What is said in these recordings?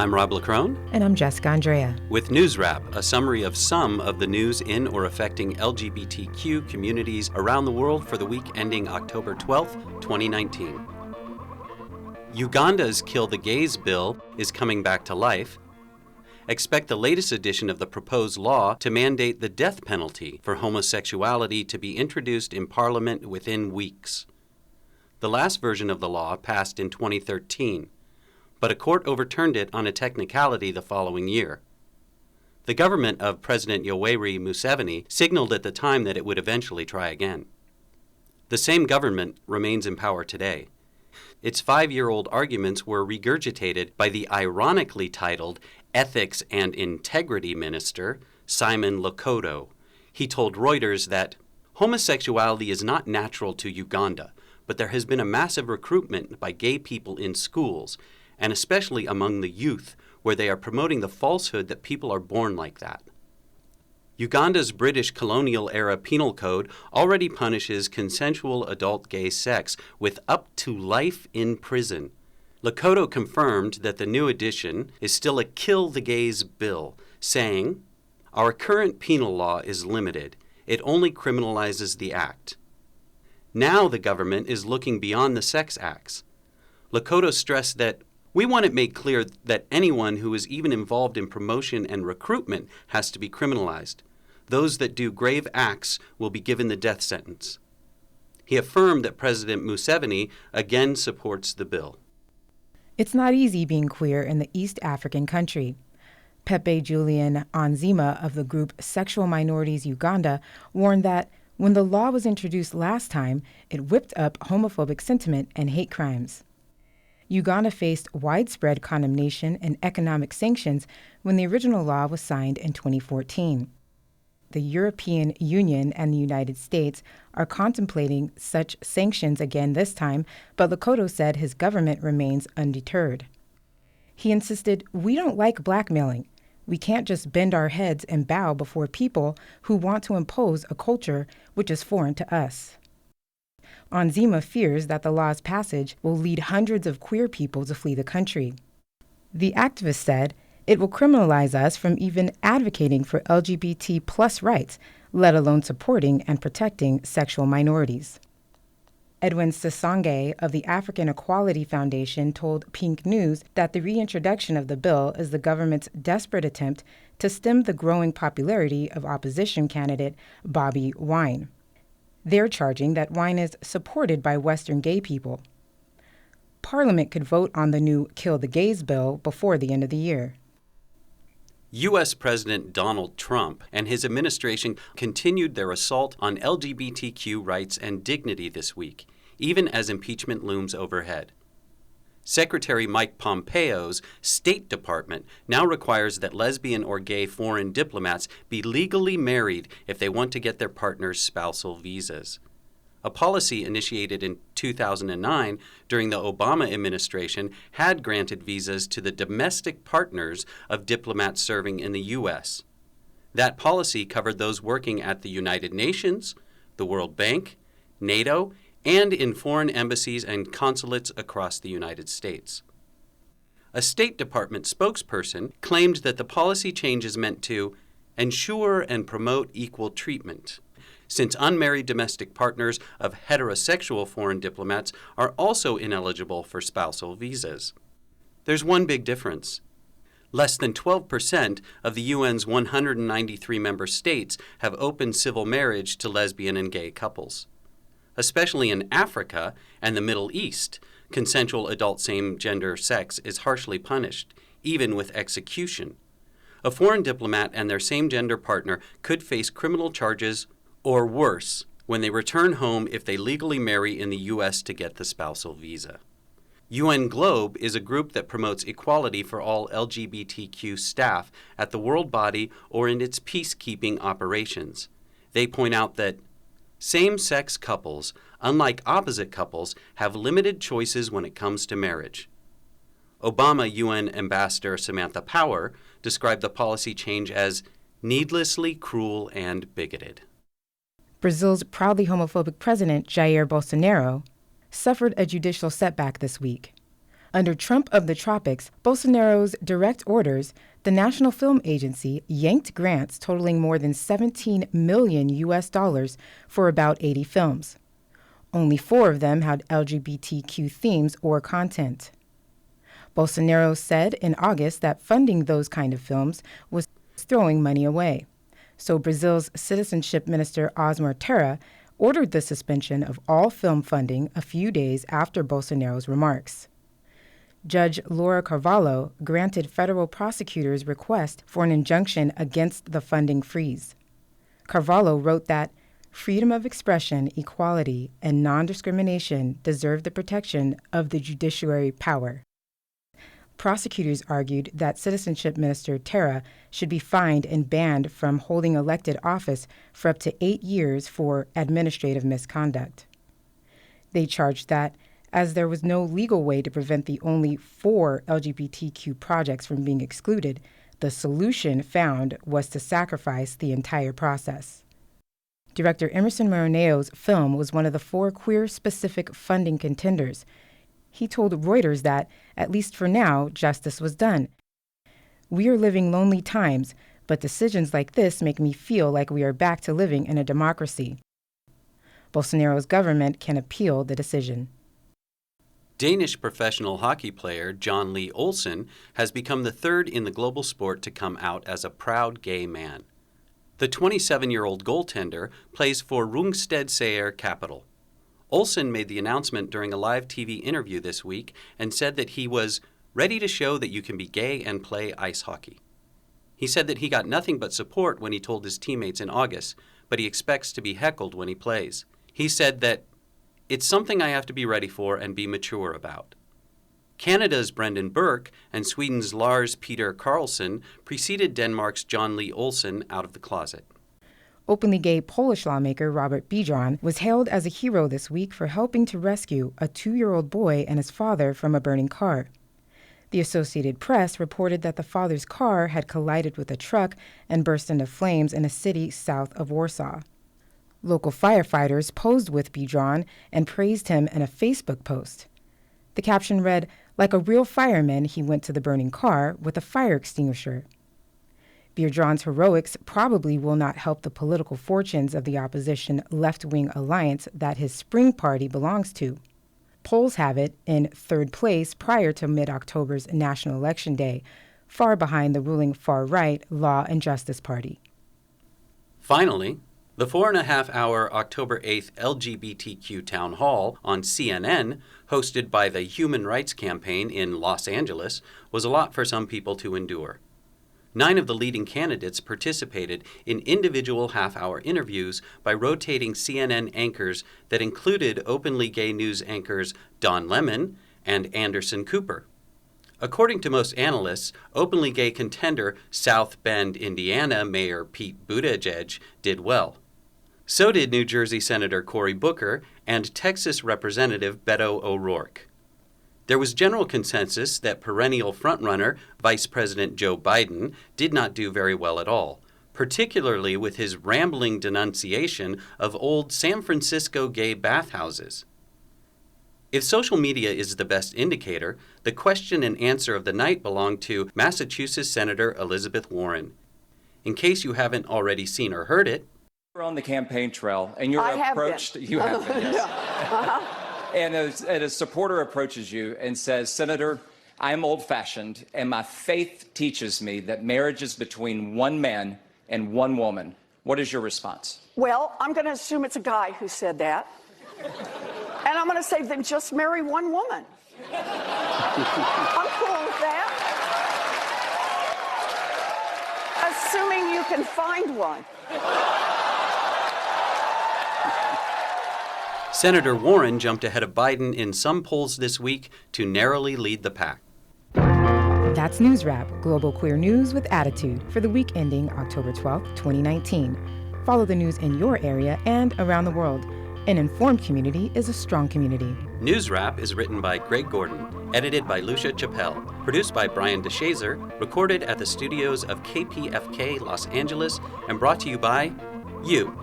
I'm Rob Lacrone. And I'm Jessica Andrea. With NewsWrap, a summary of some of the news in or affecting LGBTQ communities around the world for the week ending October 12th, 2019. Uganda's Kill the Gays bill is coming back to life. Expect the latest edition of the proposed law to mandate the death penalty for homosexuality to be introduced in Parliament within weeks. The last version of the law passed in 2013, but a court overturned it on a technicality the following year. The government of President Yoweri Museveni signaled at the time that it would eventually try again. The same government remains in power today. Its 5-year-old arguments were regurgitated by the ironically titled Ethics and Integrity Minister, Simon Lokoto. He told Reuters that homosexuality is not natural to Uganda, but there has been a massive recruitment by gay people in schools, and especially among the youth, where they are promoting the falsehood that people are born like that. Uganda's British colonial-era penal code already punishes consensual adult gay sex with up to life in prison. Lokoto confirmed that the new edition is still a kill the gays bill, saying, "Our current penal law is limited. It only criminalizes the act. Now the government is looking beyond the sex acts." Lokoto stressed that we want it made clear that anyone who is even involved in promotion and recruitment has to be criminalized. Those that do grave acts will be given the death sentence. He affirmed that President Museveni again supports the bill. It's not easy being queer in the East African country. Pepe Julian Onzima of the group Sexual Minorities Uganda warned that when the law was introduced last time, it whipped up homophobic sentiment and hate crimes. Uganda faced widespread condemnation and economic sanctions when the original law was signed in 2014. The European Union and the United States are contemplating such sanctions again this time, but Lokoto said his government remains undeterred. He insisted, "We don't like blackmailing. We can't just bend our heads and bow before people who want to impose a culture which is foreign to us." Onzima fears that the law's passage will lead hundreds of queer people to flee the country. The activist said, "It will criminalize us from even advocating for LGBT plus rights, let alone supporting and protecting sexual minorities." Edwin Sissange of the African Equality Foundation told Pink News that the reintroduction of the bill is the government's desperate attempt to stem the growing popularity of opposition candidate Bobi Wine. They're charging that Wine is supported by Western gay people. Parliament could vote on the new Kill the Gays bill before the end of the year. U.S. President Donald Trump and his administration continued their assault on LGBTQ rights and dignity this week, even as impeachment looms overhead. Secretary Mike Pompeo's State Department now requires that lesbian or gay foreign diplomats be legally married if they want to get their partner's spousal visas. A policy initiated in 2009 during the Obama administration had granted visas to the domestic partners of diplomats serving in the U.S. That policy covered those working at the United Nations, the World Bank, NATO, and in foreign embassies and consulates across the United States. A State Department spokesperson claimed that the policy change is meant to ensure and promote equal treatment, since unmarried domestic partners of heterosexual foreign diplomats are also ineligible for spousal visas. There's one big difference. Less than 12% of the UN's 193 member states have open civil marriage to lesbian and gay couples. Especially in Africa and the Middle East, consensual adult same-gender sex is harshly punished, even with execution. A foreign diplomat and their same-gender partner could face criminal charges or worse when they return home if they legally marry in the U.S. to get the spousal visa. UN Globe is a group that promotes equality for all LGBTQ staff at the world body or in its peacekeeping operations. They point out that same-sex couples, unlike opposite couples, have limited choices when it comes to marriage. Obama UN Ambassador Samantha Power described the policy change as needlessly cruel and bigoted. Brazil's proudly homophobic president, Jair Bolsonaro, suffered a judicial setback this week. Under Trump of the tropics, Bolsonaro's direct orders, the National Film Agency yanked grants totaling more than $17 million for about 80 films. Only 4 of them had LGBTQ themes or content. Bolsonaro said in August that funding those kind of films was throwing money away. So Brazil's Citizenship Minister Osmar Terra ordered the suspension of all film funding a few days after Bolsonaro's remarks. Judge Laura Carvalho granted federal prosecutors' request for an injunction against the funding freeze. Carvalho wrote that freedom of expression, equality, and non-discrimination deserve the protection of the judiciary power. Prosecutors argued that Citizenship Minister Terra should be fined and banned from holding elected office for up to 8 years for administrative misconduct. They charged that, as there was no legal way to prevent the only 4 LGBTQ projects from being excluded, the solution found was to sacrifice the entire process. Director Emerson Maroneo's film was one of the 4 queer-specific funding contenders. He told Reuters that, at least for now, justice was done. "We are living lonely times, but decisions like this make me feel like we are back to living in a democracy." Bolsonaro's government can appeal the decision. Danish professional hockey player John Lee Olsen has become the 3rd in the global sport to come out as a proud gay man. The 27-year-old goaltender plays for Rungsted Sager Capital. Olsen made the announcement during a live TV interview this week and said that he was ready to show that you can be gay and play ice hockey. He said that he got nothing but support when he told his teammates in August, but he expects to be heckled when he plays. He said that it's something I have to be ready for and be mature about. Canada's Brendan Burke and Sweden's Lars Peter Carlsson preceded Denmark's John Lee Olsen out of the closet. Openly gay Polish lawmaker Robert Biedron was hailed as a hero this week for helping to rescue a 2-year-old boy and his father from a burning car. The Associated Press reported that the father's car had collided with a truck and burst into flames in a city south of Warsaw. Local firefighters posed with Biedron and praised him in a Facebook post. The caption read, "Like a real fireman, he went to the burning car with a fire extinguisher." Biedron's heroics probably will not help the political fortunes of the opposition left-wing alliance that his Spring Party belongs to. Polls have it in 3rd place prior to mid-October's national election day, far behind the ruling far-right Law and Justice Party. Finally, the 4.5-hour October 8th LGBTQ town hall on CNN, hosted by the Human Rights Campaign in Los Angeles, was a lot for some people to endure. 9 of the leading candidates participated in individual half-hour interviews by rotating CNN anchors that included openly gay news anchors Don Lemon and Anderson Cooper. According to most analysts, openly gay contender South Bend, Indiana Mayor Pete Buttigieg did well. So did New Jersey Senator Cory Booker and Texas Representative Beto O'Rourke. There was general consensus that perennial frontrunner Vice President Joe Biden did not do very well at all, particularly with his rambling denunciation of old San Francisco gay bathhouses. If social media is the best indicator, the question and answer of the night belonged to Massachusetts Senator Elizabeth Warren. In case you haven't already seen or heard it, you're on the campaign trail and you're approached. You have been, yes. And a supporter approaches you and says, "Senator, I'm old-fashioned, and my faith teaches me that marriage is between one man and one woman." What is your response? Well, I'm going to assume it's a guy who said that. And I'm going to say, then just marry one woman. I'm cool with that. Assuming you can find one. Senator Warren jumped ahead of Biden in some polls this week to narrowly lead the pack. That's NewsWrap, global queer news with attitude for the week ending October 12th, 2019. Follow the news in your area and around the world. An informed community is a strong community. NewsWrap is written by Greg Gordon, edited by Lucia Chappelle, produced by Brian DeShazer, recorded at the studios of KPFK Los Angeles, and brought to you by you.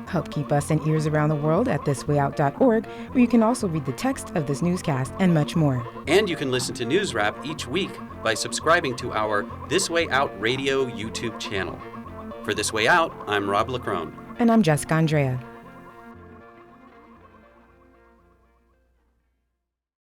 Help keep us in ears around the world at thiswayout.org, where you can also read the text of this newscast and much more. And you can listen to NewsWrap each week by subscribing to our This Way Out Radio YouTube channel. For This Way Out, I'm Rob Lacrone. And I'm Jessica Andrea.